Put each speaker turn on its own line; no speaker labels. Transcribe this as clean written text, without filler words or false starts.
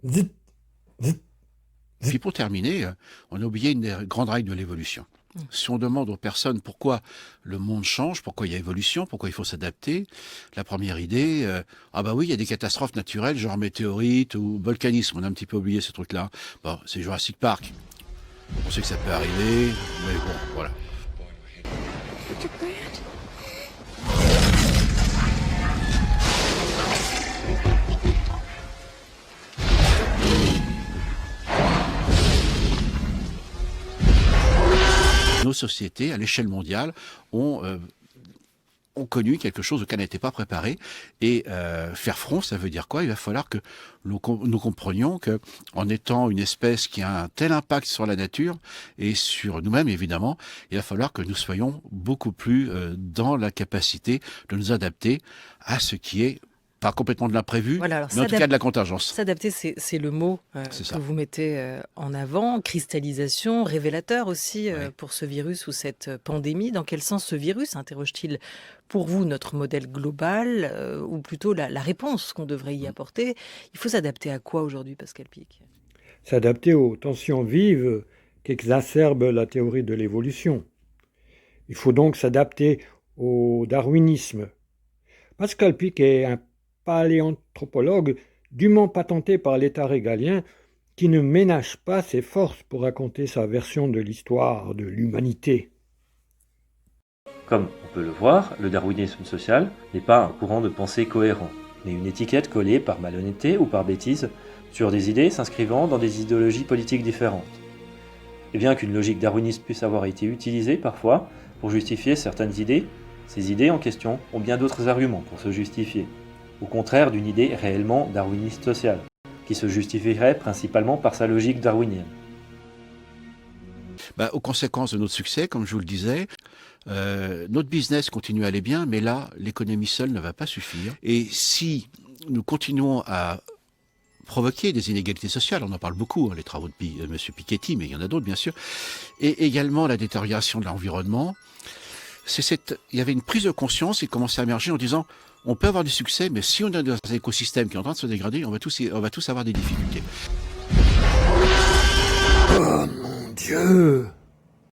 Zut, zut.
Puis pour terminer, on a oublié une des grandes règles de l'évolution. Si on demande aux personnes pourquoi le monde change, pourquoi il y a évolution, pourquoi il faut s'adapter, la première idée, ah bah oui, il y a des catastrophes naturelles, genre météorites ou volcanisme, on a un petit peu oublié ce truc-là. Bon, c'est Jurassic Park, on sait que ça peut arriver, mais bon, voilà. Nos sociétés, à l'échelle mondiale, ont connu quelque chose auquel n'était pas préparé. Et faire front, ça veut dire quoi? Il va falloir que nous comprenions qu'en étant une espèce qui a un tel impact sur la nature et sur nous-mêmes, évidemment, il va falloir que nous soyons beaucoup plus dans la capacité de nous adapter à ce qui est pas complètement de l'imprévu,
Voilà, alors
mais en tout cas de la contingence.
s'adapter, c'est le mot
C'est
que
ça.
vous mettez en avant. Cristallisation, révélateur aussi
Oui.
pour ce virus ou cette pandémie. Dans quel sens ce virus interroge-t-il pour vous notre modèle global ou plutôt la réponse qu'on devrait y apporter? Il faut s'adapter à quoi aujourd'hui, Pascal Pic?
S'adapter aux tensions vives qu'exacerbe la théorie de l'évolution. Il faut donc s'adapter au darwinisme. Pascal Pic est un paléanthropologue dûment patenté par l'État régalien qui ne ménage pas ses forces pour raconter sa version de l'histoire de l'humanité.
Comme on peut le voir, le darwinisme social n'est pas un courant de pensée cohérent, mais une étiquette collée par malhonnêteté ou par bêtise sur des idées s'inscrivant dans des idéologies politiques différentes. Et bien qu'une logique darwiniste puisse avoir été utilisée parfois pour justifier certaines idées, ces idées en question ont bien d'autres arguments pour se justifier, au contraire d'une idée réellement darwiniste sociale, qui se justifierait principalement par sa logique darwinienne.
Aux conséquences de notre succès, comme je vous le disais, notre business continue à aller bien, mais là, l'économie seule ne va pas suffire. Et si nous continuons à provoquer des inégalités sociales, on en parle beaucoup, les travaux de M. Piketty, mais il y en a d'autres bien sûr, et également la détérioration de l'environnement, il y avait une prise de conscience qui commençait à émerger en disant on peut avoir du succès, mais si on est dans un écosystème qui est en train de se dégrader, on va tous avoir des difficultés.
Oh mon Dieu!